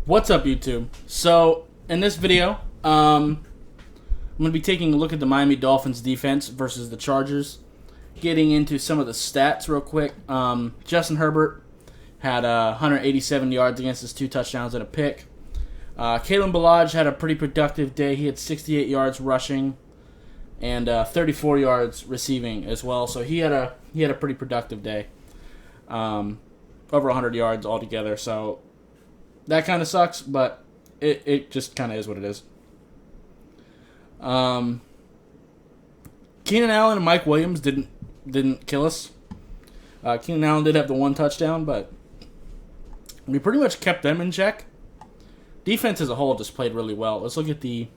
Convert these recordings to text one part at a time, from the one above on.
What's up, YouTube? So, in this video, I'm going to be taking a look at the Miami Dolphins defense versus the Chargers. Getting into some of the stats real quick. Justin Herbert had 187 yards against his 2 touchdowns and a pick. Kalen Ballage had a pretty productive day. He had 68 yards rushing and 34 yards receiving as well. So he had a pretty productive day. Over 100 yards altogether. So that kind of sucks, but it just kind of is what it is. Keenan Allen and Mike Williams didn't kill us. Keenan Allen did have the 1 touchdown, but we pretty much kept them in check. Defense as a whole just played really well. Let's look at the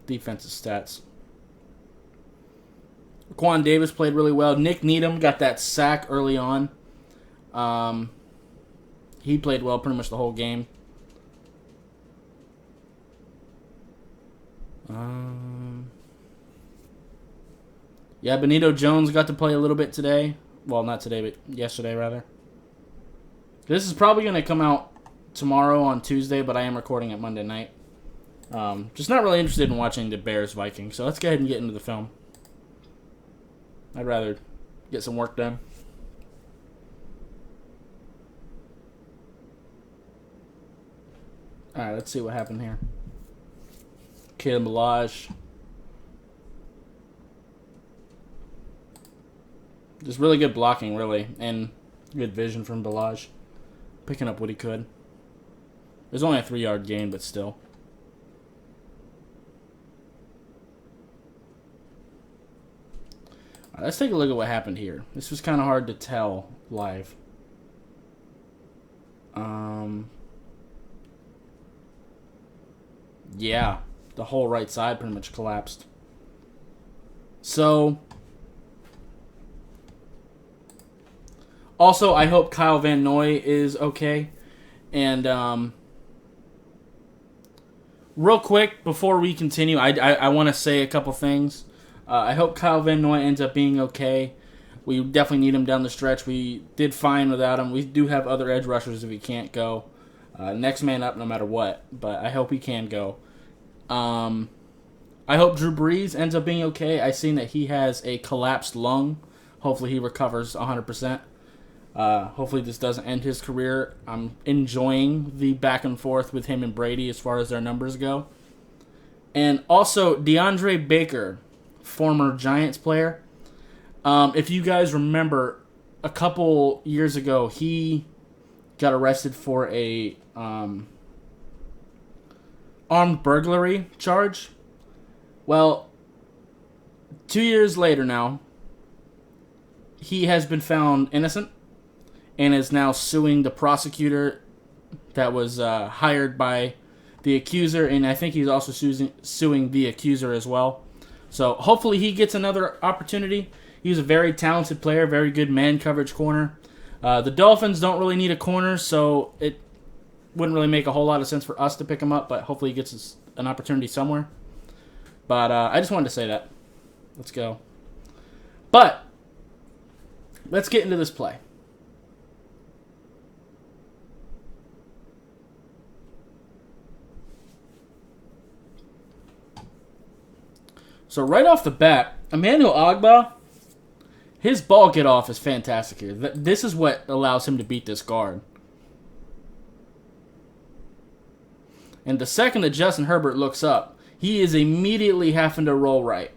defensive stats. Quan Davis played really well. Nick Needham got that sack early on. He played well pretty much the whole game. Yeah, Benito Jones got to play a little bit today. Well, not today, but yesterday, rather. This is probably going to come out tomorrow on Tuesday, but I am recording it Monday night. Just not really interested in watching the Bears-Vikings, so let's go ahead and get into the film. I'd rather get some work done. Alright, let's see what happened here. Kalen Ballage. Just really good blocking, really, and good vision from Ballage. Picking up what he could. There's only a 3-yard gain, but still. Alright, let's take a look at what happened here. This was kind of hard to tell live. Yeah, the whole right side pretty much collapsed. So, also, I hope Kyle Van Noy is okay. And, real quick, before we continue, I want to say a couple things. I hope Kyle Van Noy ends up being okay. We definitely need him down the stretch. We did fine without him. We do have other edge rushers if he can't go. Next man up no matter what, but I hope he can go. I hope Drew Brees ends up being okay. I've seen that he has a collapsed lung. Hopefully he recovers 100%. Hopefully this doesn't end his career. I'm enjoying the back and forth with him and Brady as far as their numbers go. And also DeAndre Baker, former Giants player. If you guys remember, a couple years ago, he got arrested for a armed burglary charge. Well, 2 years later now, he has been found innocent and is now suing the prosecutor that was hired by the accuser, and I think he's also suing the accuser as well. So hopefully he gets another opportunity. He's a very talented player, very good man coverage corner. The Dolphins don't really need a corner, so it wouldn't really make a whole lot of sense for us to pick him up, but hopefully he gets an opportunity somewhere. But I just wanted to say that. Let's go. But let's get into this play. So right off the bat, Emmanuel Ogbah, his ball get off is fantastic here. This is what allows him to beat this guard. And the second that Justin Herbert looks up, he is immediately having to roll right.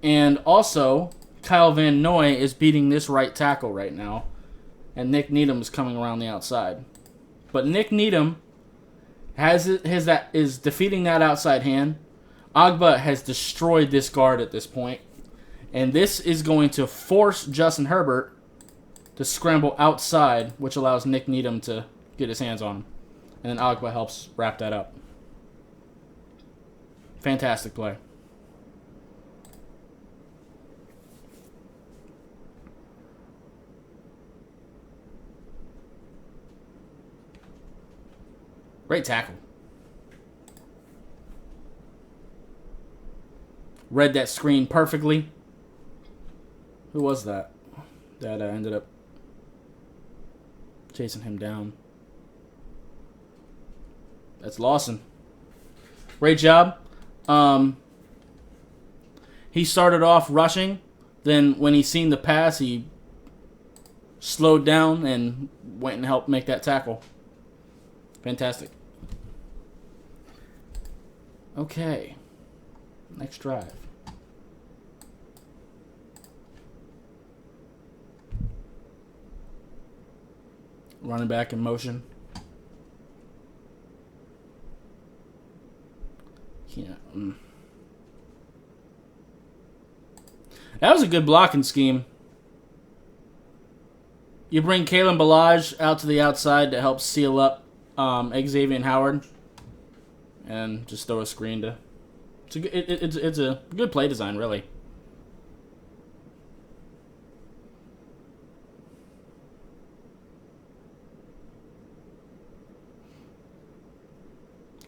And also, Kyle Van Noy is beating this right tackle right now. And Nick Needham is coming around the outside. But Nick Needham is defeating that outside hand. Ogbah has destroyed this guard at this point. And this is going to force Justin Herbert to scramble outside, which allows Nick Needham to get his hands on him. And then Ogbah helps wrap that up. Fantastic play. Great tackle. Read that screen perfectly. Who was that? That ended up... chasing him down. That's Lawson. Great job. He started off rushing. Then when he seen the pass, he slowed down and went and helped make that tackle. Fantastic. Okay. Next drive. Running back in motion. Yeah. That was a good blocking scheme. You bring Kalen Ballage out to the outside to help seal up Xavier Howard. And just throw a screen to... It's a good play design, really.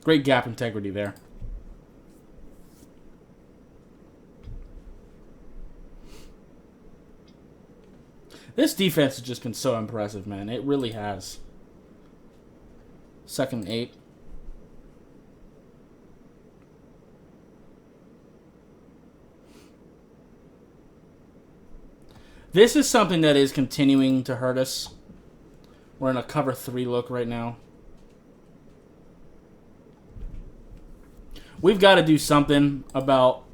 Great gap integrity there. This defense has just been so impressive, man. It really has. 2nd and 8. This is something that is continuing to hurt us. We're in a cover 3 look right now. We've got to do something about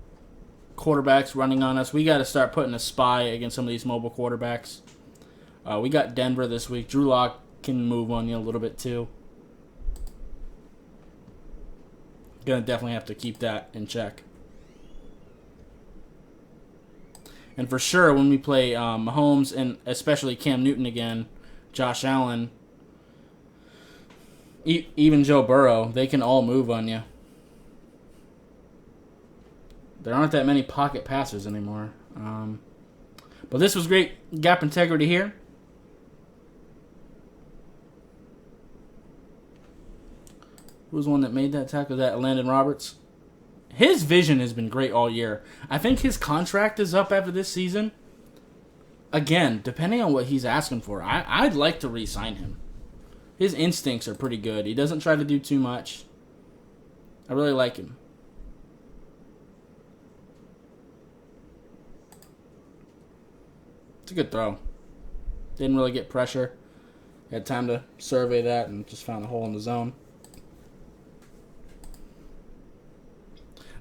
quarterbacks running on us. We got to start putting a spy against some of these mobile quarterbacks. We got Denver this week. Drew Lock can move on you a little bit too. Gonna definitely have to keep that in check. And for sure, when we play Mahomes and especially Cam Newton again, Josh Allen, even Joe Burrow, they can all move on you. There aren't that many pocket passers anymore. But this was great gap integrity here. Who was the one that made that tackle? That Landon Roberts? His vision has been great all year. I think his contract is up after this season. Again, depending on what he's asking for, I'd like to re-sign him. His instincts are pretty good. He doesn't try to do too much. I really like him. It's a good throw. Didn't really get pressure. Had time to survey that and just found a hole in the zone.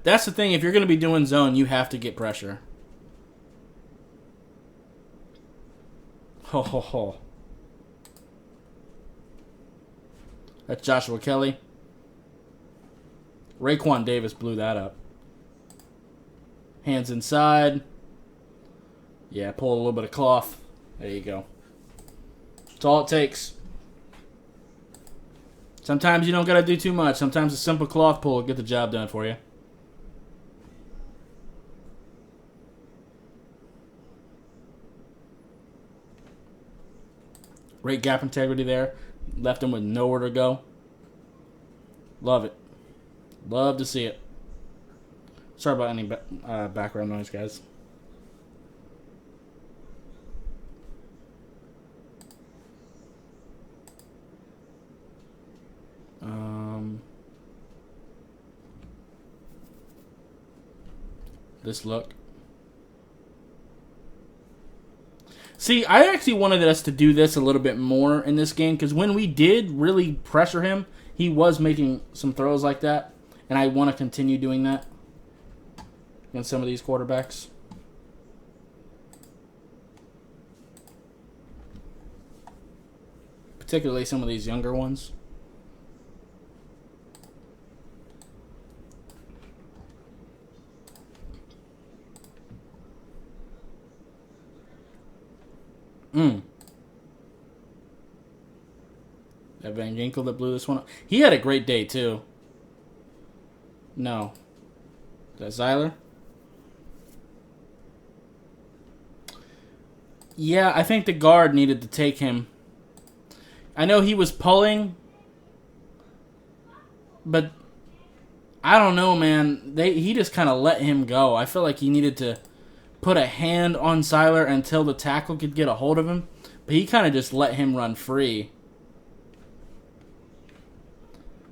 That's the thing. If you're going to be doing zone, you have to get pressure. Ho, ho, ho. That's Joshua Kelly. Raekwon Davis blew that up. Hands inside. Yeah, pull a little bit of cloth. There you go. That's all it takes. Sometimes you don't got to do too much. Sometimes a simple cloth pull will get the job done for you. Great gap integrity there. Left him with nowhere to go. Love it. Love to see it. Sorry about any background noise, guys. This look. See, I actually wanted us to do this a little bit more in this game because when we did really pressure him, he was making some throws like that, and I want to continue doing that against some of these quarterbacks. Particularly some of these younger ones. That Van Ginkel that blew this one up. He had a great day, too. No. Is that Zeiler? Yeah, I think the guard needed to take him. I know he was pulling, but I don't know, man. He just kind of let him go. I feel like he needed to put a hand on Zeiler until the tackle could get a hold of him. But he kind of just let him run free.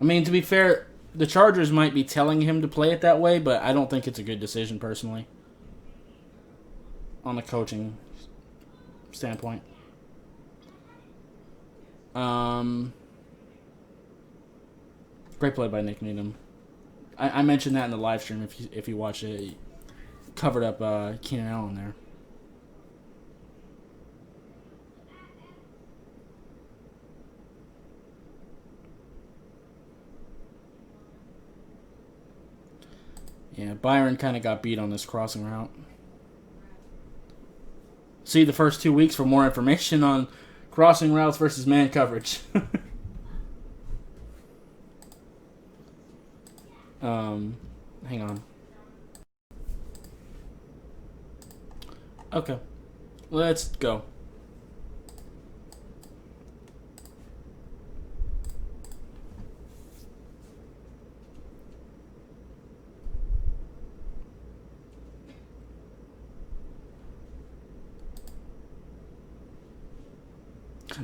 I mean, to be fair, the Chargers might be telling him to play it that way, but I don't think it's a good decision personally. On the coaching standpoint. Great play by Nick Needham. I mentioned that in the live stream. If you watch it, he covered up Keenan Allen there. Yeah, Byron kind of got beat on this crossing route. See the first 2 weeks for more information on crossing routes versus man coverage. Hang on. Okay. Let's go.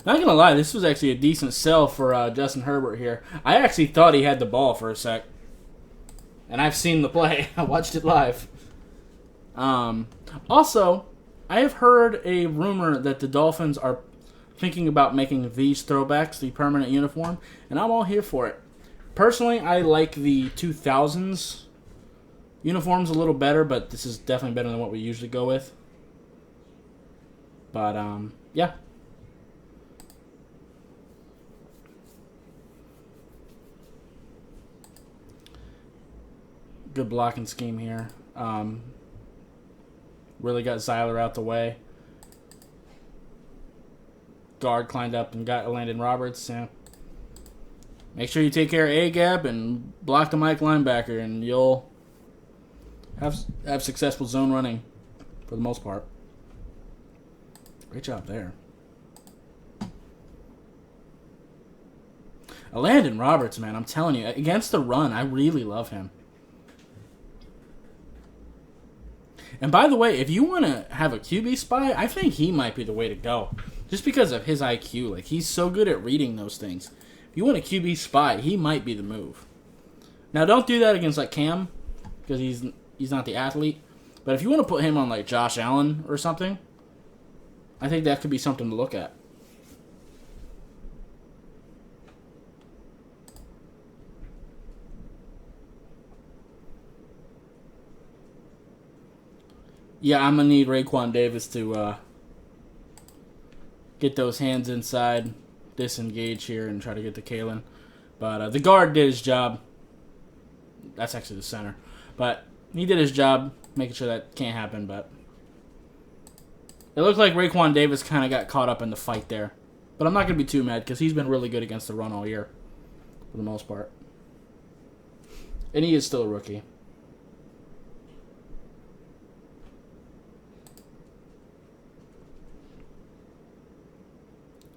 Not gonna lie, this was actually a decent sell for Justin Herbert here. I actually thought he had the ball for a sec. And I've seen the play. I watched it live. Also, I have heard a rumor that the Dolphins are thinking about making these throwbacks the permanent uniform, and I'm all here for it. Personally, I like the 2000s uniforms a little better, but this is definitely better than what we usually go with. But, yeah. Good blocking scheme here. Really got Zeiler out the way. Guard climbed up and got Landon Roberts. Yeah. Make sure you take care of A-gap and block the Mike linebacker, and you'll have successful zone running for the most part. Great job there. Landon Roberts, man, I'm telling you, against the run, I really love him. And by the way, if you want to have a QB spy, I think he might be the way to go. Just because of his IQ. Like, he's so good at reading those things. If you want a QB spy, he might be the move. Now, don't do that against, like, Cam, because he's not the athlete. But if you want to put him on, like, Josh Allen or something, I think that could be something to look at. Yeah, I'm going to need Raekwon Davis to get those hands inside, disengage here, and try to get to Kalen. But the guard did his job. That's actually the center. But he did his job, making sure that can't happen. But it looked like Raekwon Davis kind of got caught up in the fight there. But I'm not going to be too mad because he's been really good against the run all year, for the most part. And he is still a rookie.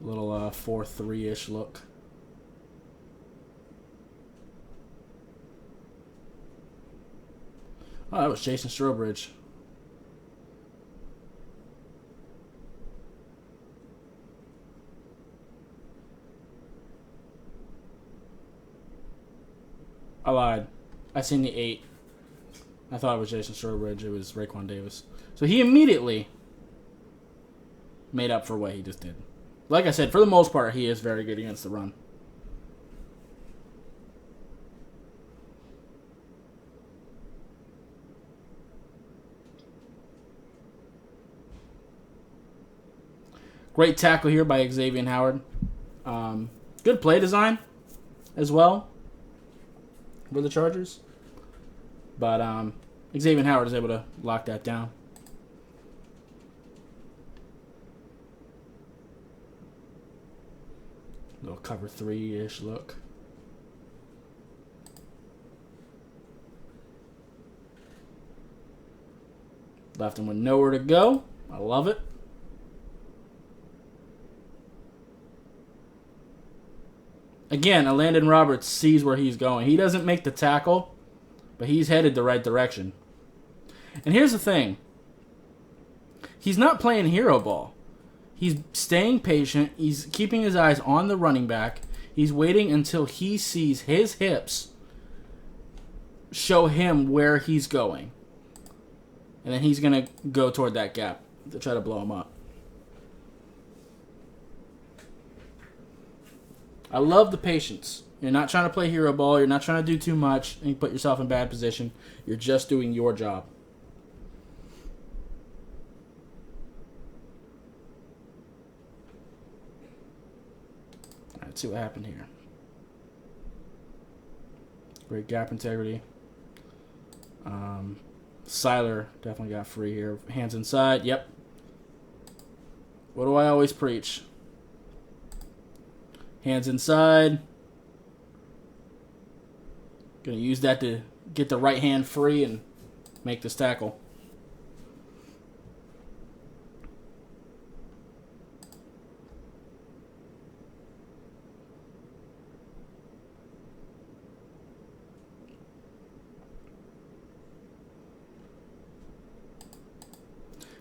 Little 4-3-ish look. Oh, that was Jason Strobridge. I lied. I seen the 8. I thought it was Jason Strobridge. It was Raekwon Davis. So he immediately made up for what he just did. Like I said, for the most part, he is very good against the run. Great tackle here by Xavier Howard. Good play design as well for the Chargers. But Xavier Howard is able to lock that down. Little cover 3-ish look. Left him with nowhere to go. I love it. Again, Landon Roberts sees where he's going. He doesn't make the tackle, but he's headed the right direction. And here's the thing. He's not playing hero ball. He's staying patient. He's keeping his eyes on the running back. He's waiting until he sees his hips show him where he's going. And then he's going to go toward that gap to try to blow him up. I love the patience. You're not trying to play hero ball. You're not trying to do too much and put yourself in bad position. You're just doing your job. All right, let's see what happened here. Great gap integrity. Seiler definitely got free here. Hands inside. Yep. What do I always preach? Hands inside. Going to use that to get the right hand free and make this tackle.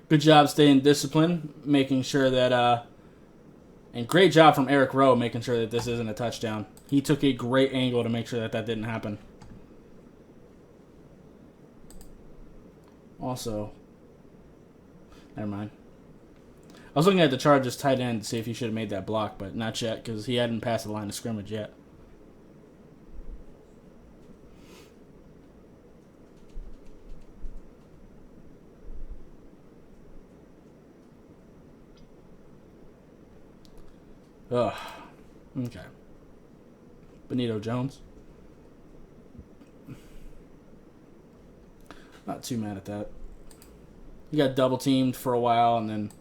Good job staying disciplined, making sure that, and great job from Eric Rowe making sure that this isn't a touchdown. He took a great angle to make sure that that didn't happen. Also, never mind. I was looking at the Chargers tight end to see if he should have made that block, but not yet because he hadn't passed the line of scrimmage yet. Ugh. Okay. Benito Jones. Not too mad at that. He got double teamed for a while, and then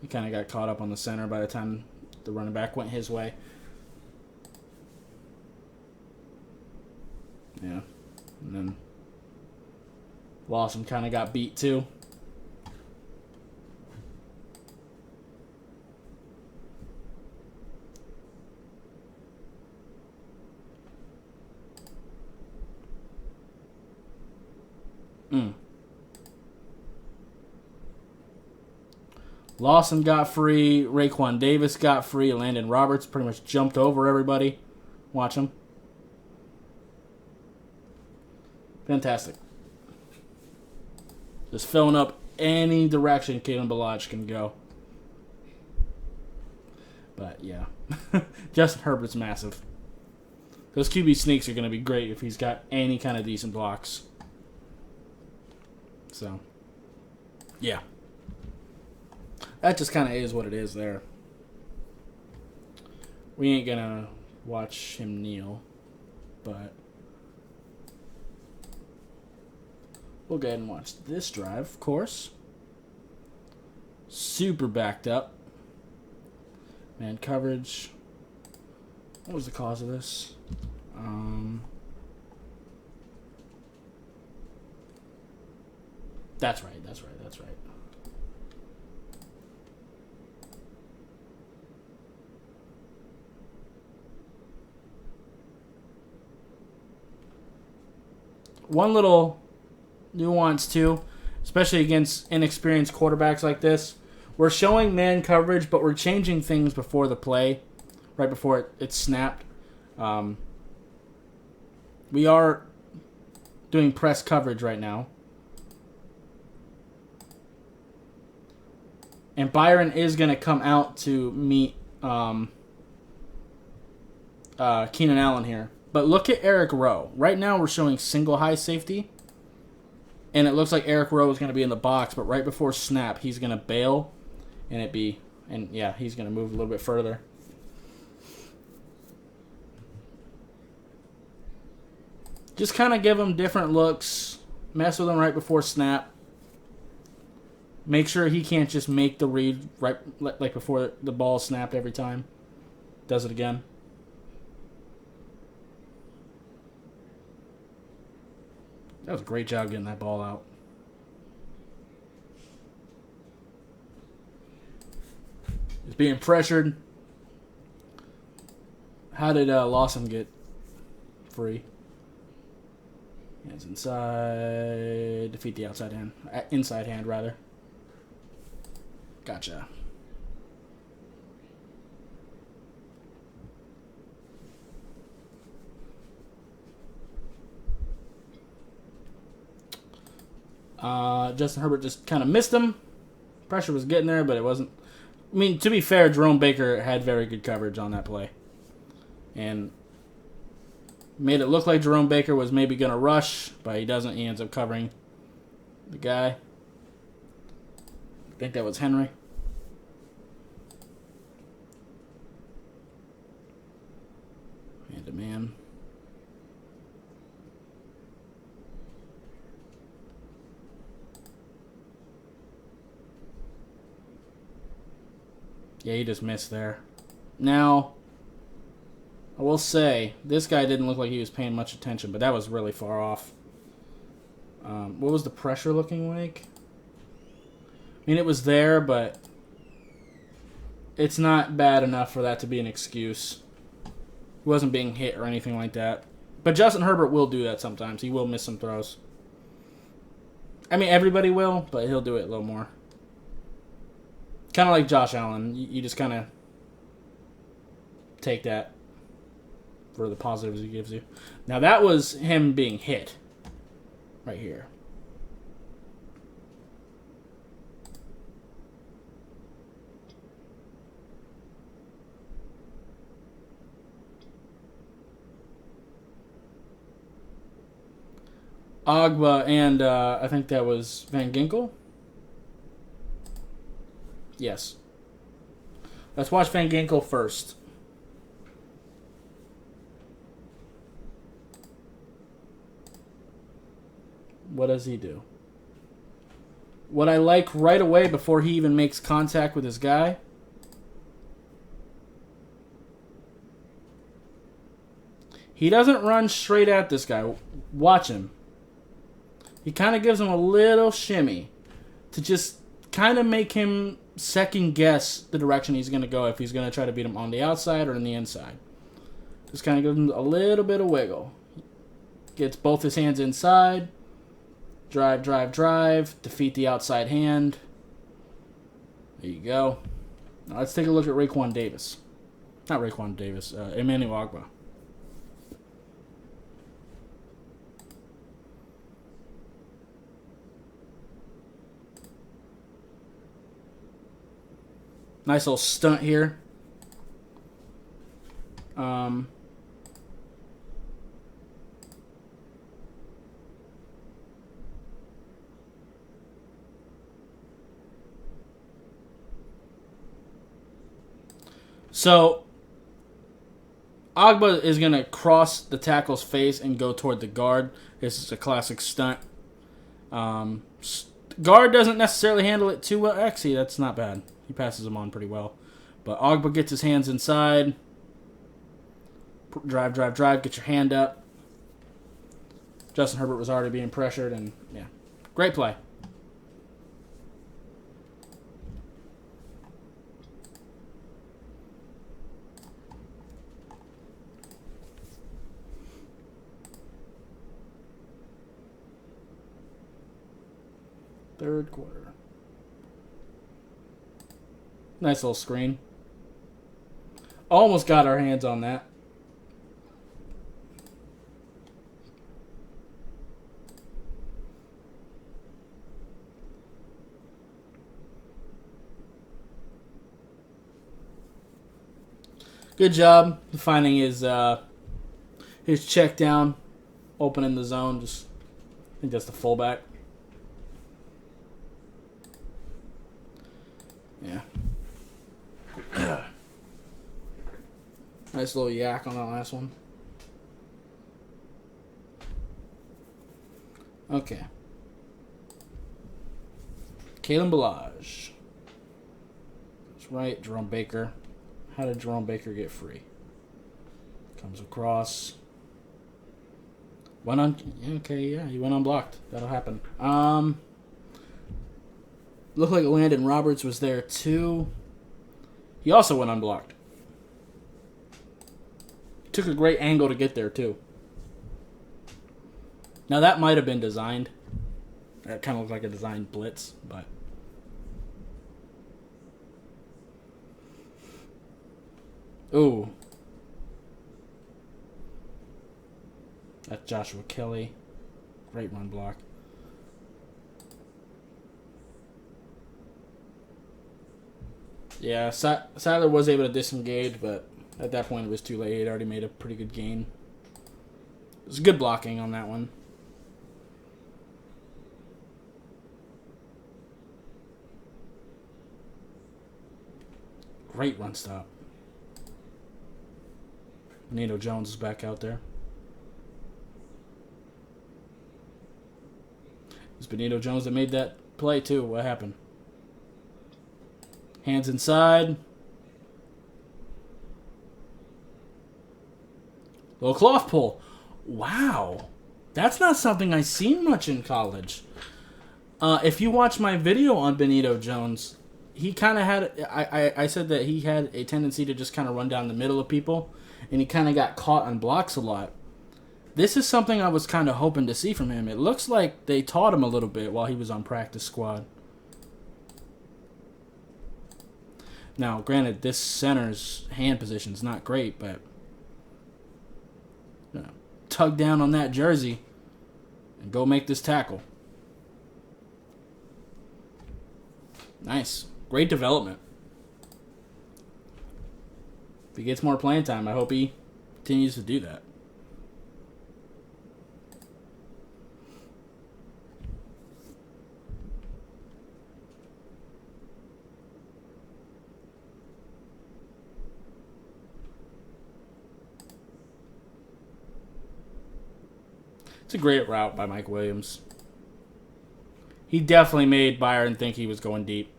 he kind of got caught up on the center by the time the running back went his way. Yeah. And then Lawson kind of got beat too. Lawson got free. Raekwon Davis got free. Landon Roberts pretty much jumped over everybody. Watch him. Fantastic. Just filling up any direction Kalen Ballage can go. But, yeah. Justin Herbert's massive. Those QB sneaks are going to be great if he's got any kind of decent blocks. So, yeah. That just kind of is what it is there. We ain't going to watch him kneel, but we'll go ahead and watch this drive, of course. Super backed up. Man coverage. What was the cause of this? That's right. One little nuance, too, especially against inexperienced quarterbacks like this. We're showing man coverage, but we're changing things before the play, right before it's snapped. We are doing press coverage right now. And Byron is going to come out to meet Keenan Allen here. But look at Eric Rowe. Right now we're showing single high safety. And it looks like Eric Rowe is going to be in the box. But right before snap, he's going to bail. And he's going to move a little bit further. Just kind of give him different looks. Mess with him right before snap. Make sure he can't just make the read right like before the ball snapped every time. Does it again. That was a great job getting that ball out. He's being pressured. How did Lawson get free? Hands inside. Defeat the outside hand. Inside hand, rather. Gotcha. Justin Herbert just kind of missed him. Pressure was getting there, but it wasn't. I mean, to be fair, Jerome Baker had very good coverage on that play. And made it look like Jerome Baker was maybe going to rush, but he doesn't. He ends up covering the guy. I think that was Henry. Man to man. Yeah, he just missed there. Now, I will say, this guy didn't look like he was paying much attention, but that was really far off. What was the pressure looking like? I mean, it was there, but it's not bad enough for that to be an excuse. He wasn't being hit or anything like that. But Justin Herbert will do that sometimes. He will miss some throws. I mean, everybody will, but he'll do it a little more. Kind of like Josh Allen. You just kind of take that for the positives he gives you. Now, that was him being hit right here. Agba and I think that was Van Ginkel. Yes. Let's watch Van Ginkel first. What does he do? What I like right away before he even makes contact with his guy. He doesn't run straight at this guy. Watch him. He kind of gives him a little shimmy to just kind of make him second guess the direction he's going to go if he's going to try to beat him on the outside or on the inside. Just kind of gives him a little bit of wiggle. Gets both his hands inside. Drive, drive, drive. Defeat the outside hand. There you go. Now let's take a look at Raekwon Davis. Not Raekwon Davis. Emmanuel Agba. Nice little stunt here. So, Agba is going to cross the tackle's face and go toward the guard. This is a classic stunt. Guard doesn't necessarily handle it too well. Actually, that's not bad. He passes him on pretty well. But Agba gets his hands inside. Drive, drive, drive. Get your hand up. Justin Herbert was already being pressured, and yeah. Great play. Third quarter. Nice little screen. Almost got our hands on that. Good job finding his check down, opening the zone. Just, I think that's the fullback. Yeah. Nice little yak on that last one. Okay. Kalen Ballage. That's right, Jerome Baker. How did Jerome Baker get free? Comes across. Went on. Okay, yeah, he went unblocked. That'll happen. Looked like Landon Roberts was there too. He also went unblocked. Took a great angle to get there too. Now that might have been designed. That kind of looked like a designed blitz, but. Ooh. That's Joshua Kelly. Great run block. Yeah, Siler was able to disengage, but at that point it was too late. He had already made a pretty good gain. It was good blocking on that one. Great run stop. Benito Jones is back out there. It was Benito Jones that made that play too. What happened? Hands inside. Little cloth pull. Wow. That's not something I've seen much in college. If you watch my video on Benito Jones, he kind of had... I said that he had a tendency to just kind of run down the middle of people, and he kind of got caught on blocks a lot. This is something I was kind of hoping to see from him. It looks like they taught him a little bit while he was on practice squad. Now, granted, this center's hand position's not great, but tug down on that jersey and go make this tackle. Nice. Great development. If he gets more playing time, I hope he continues to do that. It's a great route by Mike Williams. He definitely made Byron think he was going deep.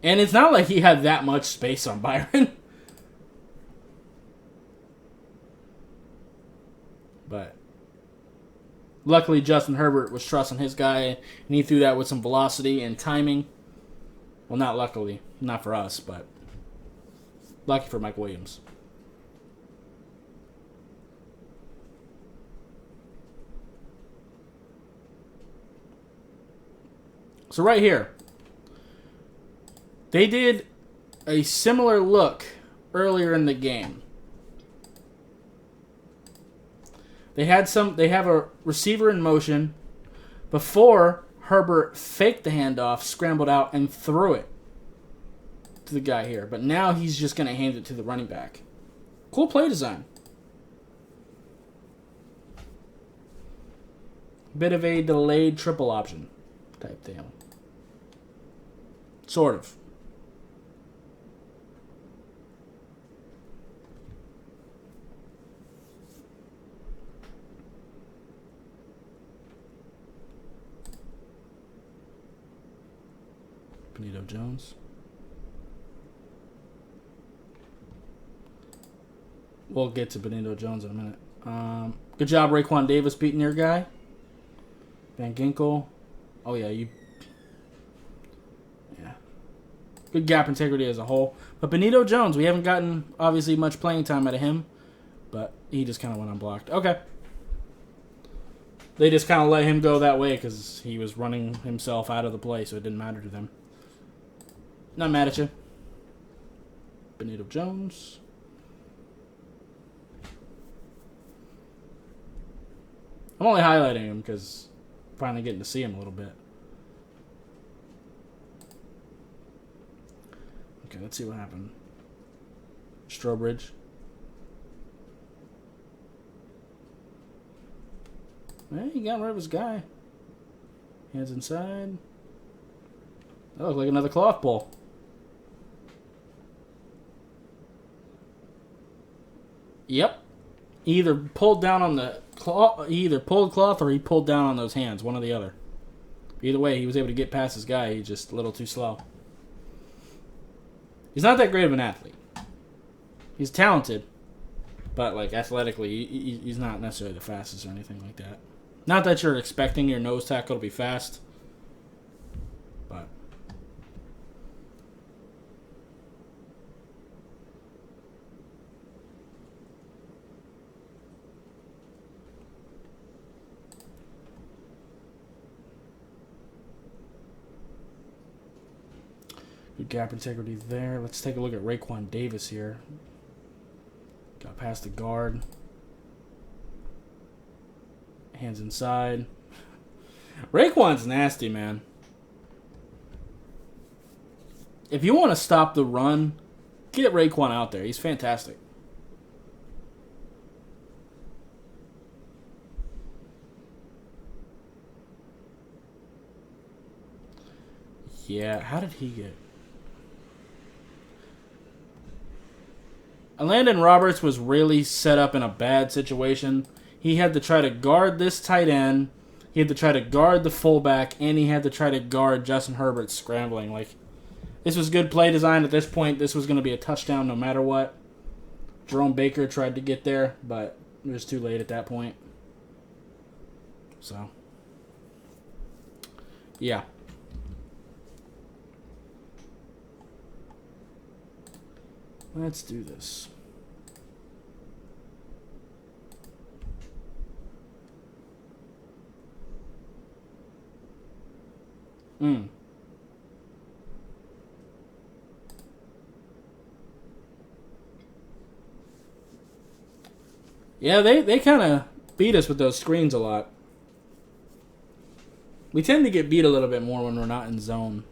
And it's not like he had that much space on Byron. But luckily Justin Herbert was trusting his guy, and he threw that with some velocity and timing. Well, not luckily. Not for us, but lucky for Mike Williams. So right here, they did a similar look earlier in the game. They have a receiver in motion before Herbert faked the handoff, scrambled out, and threw it to the guy here. But now he's just going to hand it to the running back. Cool play design. Bit of a delayed triple option type deal. Sort of. Benito Jones. We'll get to Benito Jones in a minute. Good job, Raekwon Davis, beating your guy. Van Ginkel. Oh, yeah, Yeah. Good gap integrity as a whole. But Benito Jones, we haven't gotten, obviously, much playing time out of him. But he just kind of went unblocked. Okay. They just kind of let him go that way because he was running himself out of the play, so it didn't matter to them. Not mad at you. Benito Jones. I'm only highlighting him because I'm finally getting to see him a little bit. Okay, let's see what happened. Strobridge. Hey, he got rid of his guy. Hands inside. That looked like another cloth ball. Yep. He either pulled down on the cloth, he either pulled cloth or he pulled down on those hands, one or the other. Either way, he was able to get past his guy. He's just a little too slow. He's not that great of an athlete. He's talented, but like athletically, he's not necessarily the fastest or anything like that. Not that you're expecting your nose tackle to be fast, but good gap integrity there. Let's take a look at Raekwon Davis here. Got past the guard. Hands inside. Raekwon's nasty, man. If you want to stop the run, get Raekwon out there. He's fantastic. Yeah, how did he get... Landon Roberts was really set up in a bad situation. He had to try to guard this tight end. He had to try to guard the fullback, and he had to try to guard Justin Herbert scrambling. Like, this was good play design at this point. This was going to be a touchdown no matter what. Jerome Baker tried to get there, but it was too late at that point. So, yeah. Let's do this. Yeah, they kind of beat us with those screens a lot. We tend to get beat a little bit more when we're not in zone.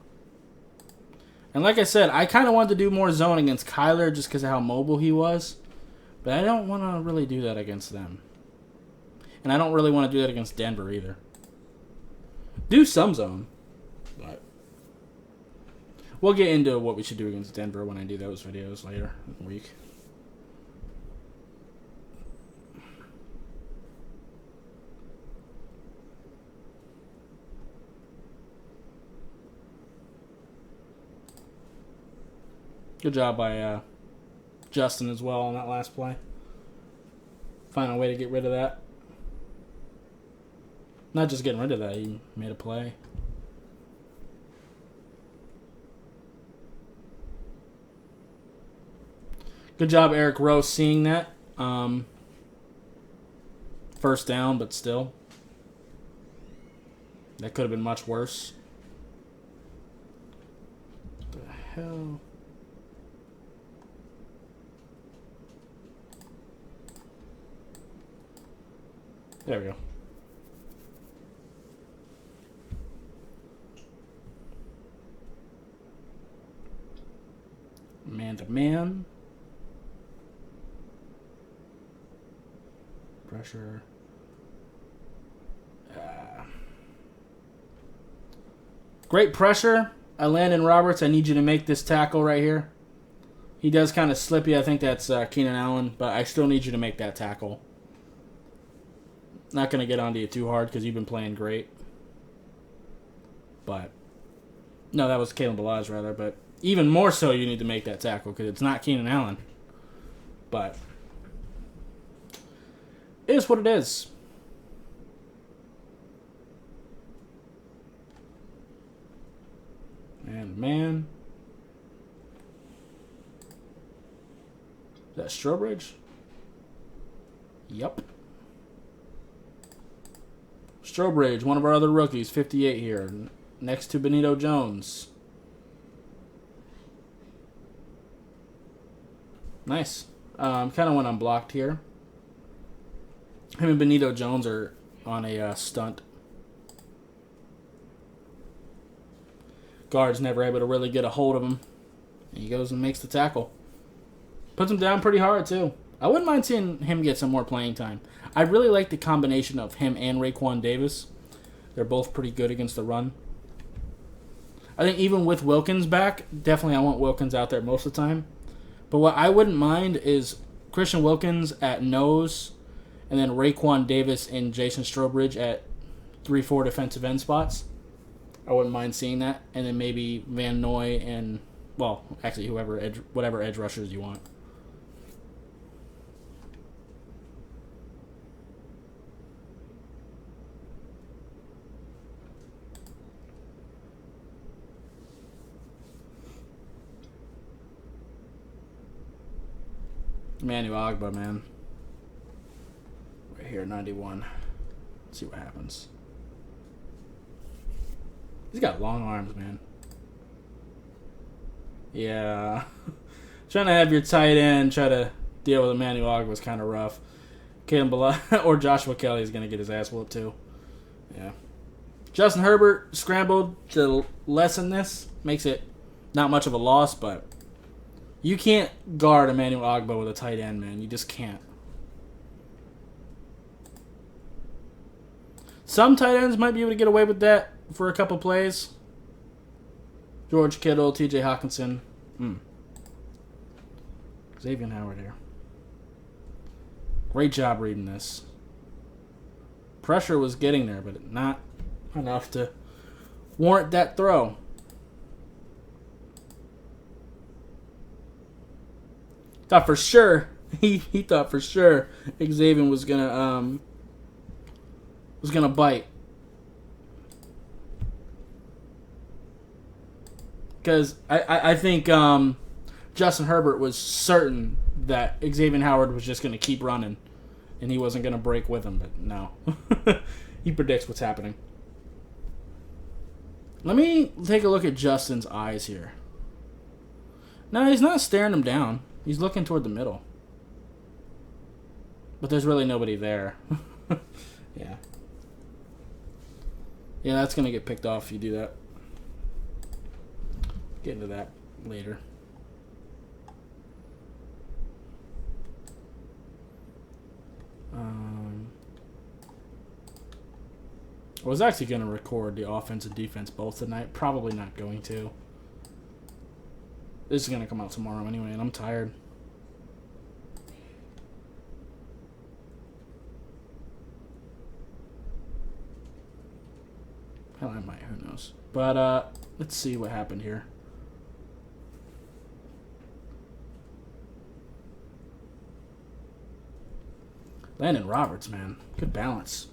And like I said, I kind of wanted to do more zone against Kyler just because of how mobile he was. But I don't want to really do that against them. And I don't really want to do that against Denver either. Do some zone. But we'll get into what we should do against Denver when I do those videos later in the week. Good job by Justin as well on that last play. Find a way to get rid of that. Not just getting rid of that, he made a play. Good job, Eric Rowe, seeing that. First down, but still. That could have been much worse. What the hell? There we go. Man to man. Pressure. Great pressure. Landon Roberts, I need you to make this tackle right here. He does kind of slippy. I think that's Keenan Allen, but I still need you to make that tackle. Not going to get onto you too hard because you've been playing great. But, no, that was Kalen Balazs rather. But even more so, you need to make that tackle because it's not Keenan Allen. But, it is what it is. Man. Is that Strobridge? Yep. Strobridge, one of our other rookies, 58 here, next to Benito Jones. Nice. Kind of went unblocked here. Him and Benito Jones are on a stunt. Guard's never able to really get a hold of him. He goes and makes the tackle. Puts him down pretty hard, too. I wouldn't mind seeing him get some more playing time. I really like the combination of him and Raekwon Davis. They're both pretty good against the run. I think even with Wilkins back, definitely I want Wilkins out there most of the time. But what I wouldn't mind is Christian Wilkins at nose, and then Raekwon Davis and Jason Strobridge at 3-4 defensive end spots. I wouldn't mind seeing that. And then maybe Van Noy and, well, actually whatever edge rushers you want. Emmanuel Agba, man. Right here, 91. Let's see what happens. He's got long arms, man. Yeah. Trying to have your tight end try to deal with Emmanuel Agba was kind of rough. Kalen Bala or Joshua Kelly is going to get his ass whooped, too. Yeah. Justin Herbert scrambled to lessen this. Makes it Not much of a loss, but you can't guard Emmanuel Ogbah with a tight end, man. You just can't. Some tight ends might be able to get away with that for a couple plays. George Kittle, T.J. Hawkinson. Xavier Howard here. Great job reading this. Pressure was getting there, but not enough to warrant that throw. Thought for sure he thought for sure Xavier was gonna bite. Because I think Justin Herbert was certain that Xavier Howard was just going to keep running and he wasn't going to break with him, but no. He predicts what's happening. Let me take a look at Justin's eyes here. No, he's not staring him down. He's looking toward the middle. But there's really nobody there. Yeah. Yeah, that's going to get picked off if you do that. Get into that later. I was actually going to record the offense and defense both tonight. Probably not going to. This is going to come out tomorrow anyway, and I'm tired. Hell, I might. Who knows? But let's see what happened here. Landon Roberts, man. Good balance.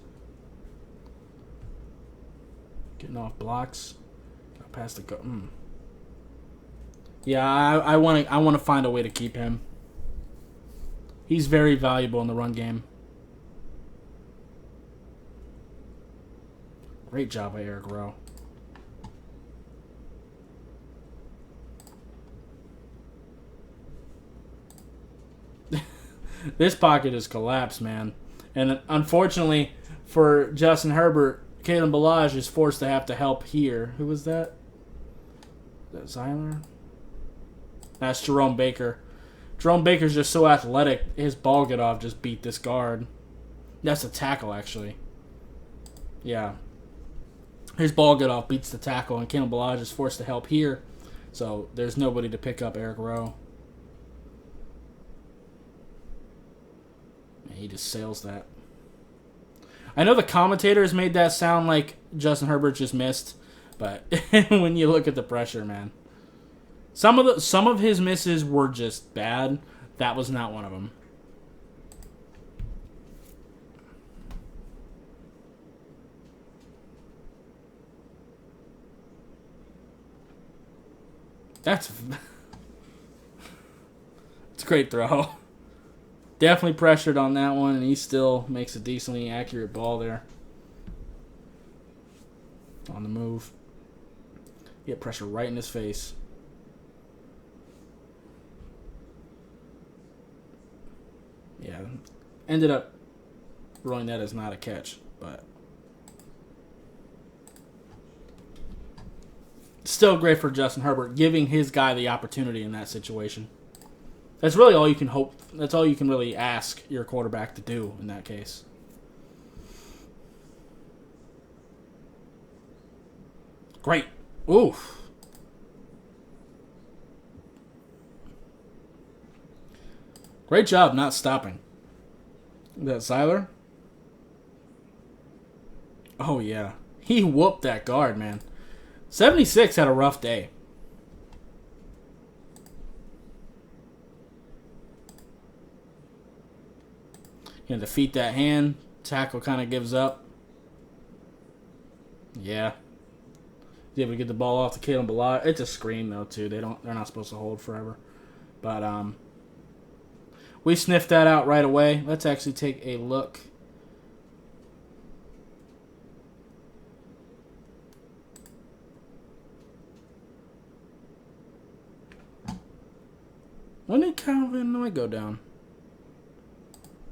Getting off blocks. Got past the go. Yeah, I want to find a way to keep him. He's very valuable in the run game. Great job by Eric Rowe. This pocket is collapsed, man. And unfortunately for Justin Herbert, Kalen Ballage is forced to have to help here. Who was that? Is that Zeiler? That's Jerome Baker. Jerome Baker's just so athletic, his ball get off just beat this guard. That's a tackle, actually. Yeah. His ball get off beats the tackle, and Kalen Ballage is forced to help here. So there's nobody to pick up Eric Rowe. He just sails that. I know the commentators made that sound like Justin Herbert just missed, but when you look at the pressure, man, some of his misses were just bad. That was not one of them. It's a great throw. Definitely pressured on that one, and he still makes a decently accurate ball there. On the move. Get pressure right in his face. Yeah. Ended up rolling that as not a catch, but still great for Justin Herbert, giving his guy the opportunity in that situation. That's really all you can hope. That's all you can really ask your quarterback to do in that case. Great. Oof. Great job not stopping. Is that Zeiler? Oh, yeah. He whooped that guard, man. 76 had a rough day. Gonna defeat that hand. Tackle kind of gives up. Yeah. He's able to get the ball off to Kalen Ballage. It's a screen though too. They're not supposed to hold forever. But we sniffed that out right away. Let's actually take a look. When did Calvin Noy go down?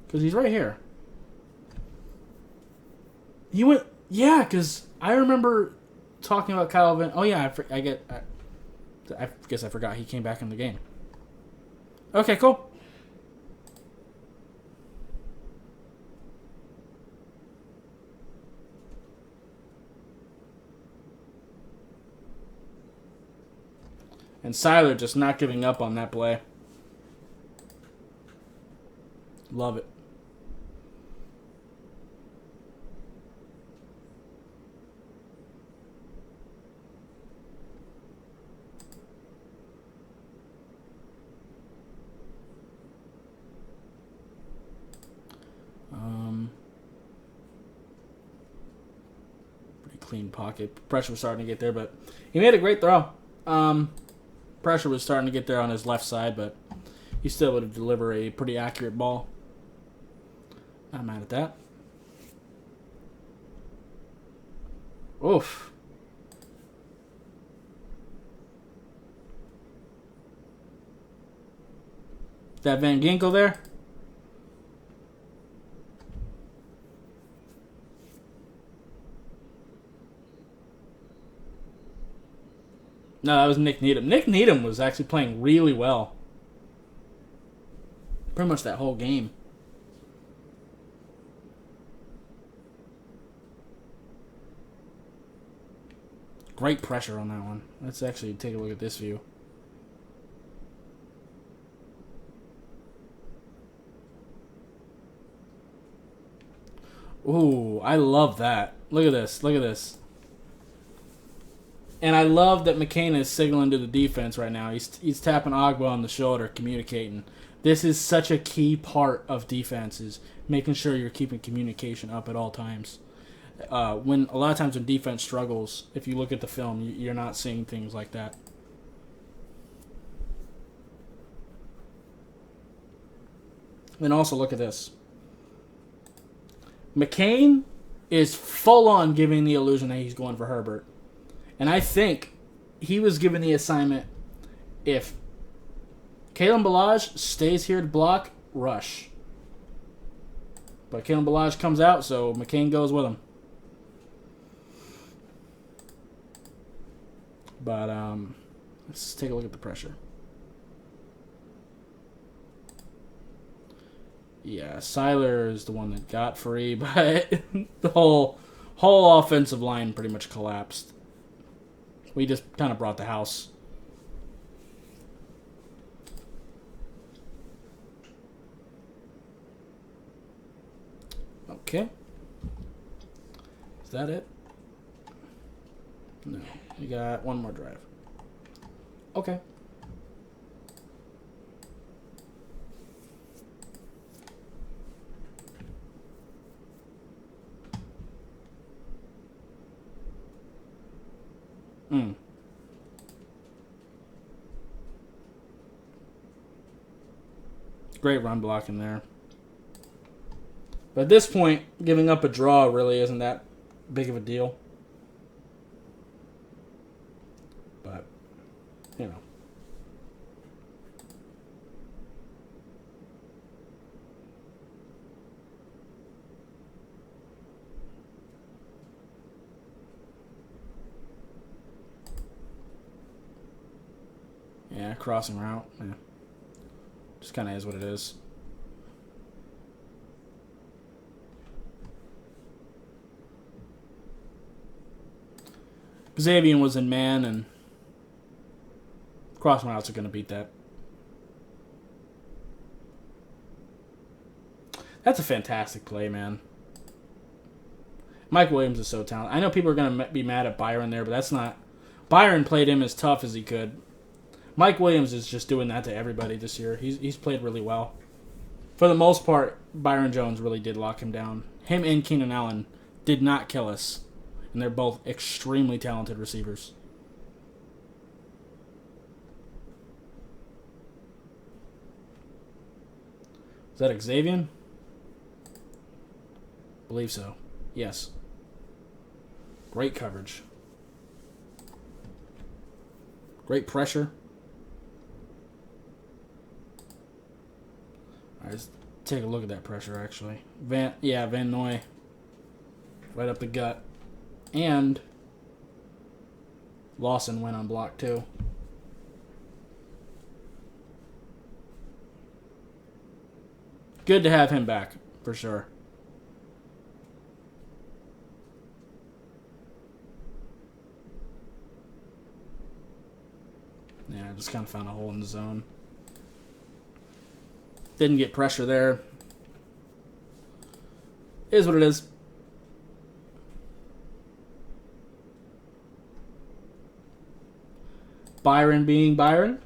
Because he's right here. He went... Yeah, because I remember talking about Calvin... Oh, yeah, I guess I forgot he came back in the game. Okay, cool. And Seiler just not giving up on that play. Love it. Pretty clean pocket. Pressure was starting to get there, but he made a great throw. Pressure was starting to get there on his left side, but he still would have delivered a pretty accurate ball. Not mad at that. Oof. Is that Van Ginkel there? No, that was Nick Needham. Nick Needham was actually playing really well. Pretty much that whole game. Great pressure on that one. Let's actually take a look at this view. Ooh, I love that. Look at this. Look at this. And I love that McCain is signaling to the defense right now. He's tapping Agba on the shoulder, communicating. This is such a key part of defense, is making sure you're keeping communication up at all times. When a lot of times when defense struggles, if you look at the film, you're not seeing things like that. Then also look at this. McCain is full on giving the illusion that he's going for Herbert. And I think he was given the assignment, if Kalen Ballage stays here to block, rush. But Kalen Ballage comes out, so McCain goes with him. But let's take a look at the pressure. Yeah, Seiler is the one that got free, but the whole offensive line pretty much collapsed. We just kind of brought the house. Okay. Is that it? No. We got one more drive. Okay. Great run blocking there. But at this point, giving up a draw really isn't that big of a deal. But, you know. Yeah, crossing route. Yeah. Just kind of is what it is. Xavier was in man, and crossing routes are going to beat that. That's a fantastic play, man. Mike Williams is so talented. I know people are going to be mad at Byron there, but that's not... Byron played him as tough as he could. Mike Williams is just doing that to everybody this year. He's played really well. For the most part, Byron Jones really did lock him down. Him and Keenan Allen did not kill us. And they're both extremely talented receivers. Is that Xavier? Believe so. Yes. Great coverage. Great pressure. Alright, let's take a look at that pressure, actually. Van Noy. Right up the gut. And Lawson went on block, too. good to have him back, for sure. Yeah, just kind of found a hole in the zone. Didn't get pressure there. Is what it is. Byron being Byron.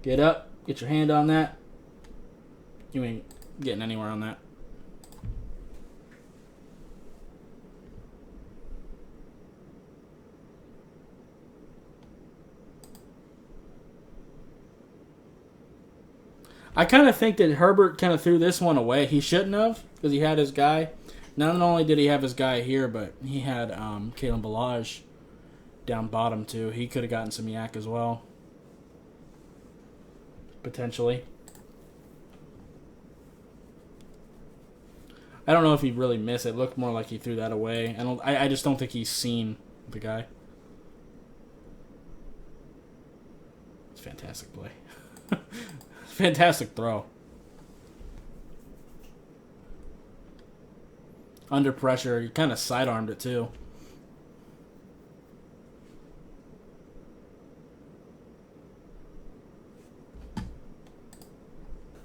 Get up. Get your hand on that. You ain't getting anywhere on that. I kind of think that Herbert kind of threw this one away. He shouldn't have, because he had his guy. Not only did he have his guy here, but he had Kalen Ballage down bottom too. He could have gotten some yak as well, potentially. I don't know if he really missed. It looked more like he threw that away. I just don't think he's seen the guy. It's a fantastic play. Fantastic throw. Under pressure, he kind of sidearmed it too.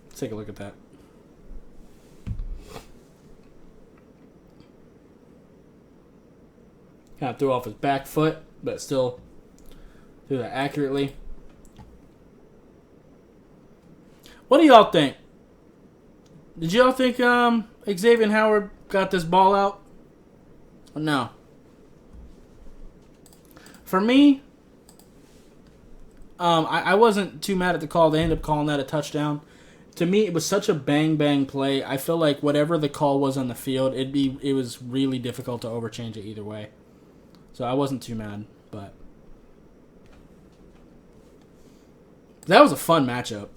Let's take a look at that. Kind of threw off his back foot, but still threw that accurately. What do y'all think? Did y'all think Xavier Howard got this ball out? Or no? For me, I wasn't too mad at the call. They ended up calling that a touchdown. To me, it was such a bang play. I feel like whatever the call was on the field, it was really difficult to overchange it either way. So I wasn't too mad, but that was a fun matchup.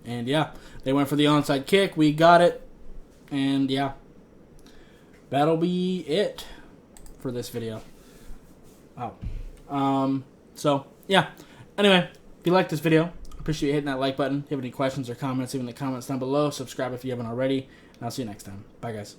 And yeah, they went for the onside kick. We got it. And yeah, that'll be it for this video. Wow. So yeah. Anyway, if you like this video, appreciate you hitting that like button. If you have any questions or comments, leave in the comments down below. Subscribe if you haven't already. And I'll see you next time. Bye, guys.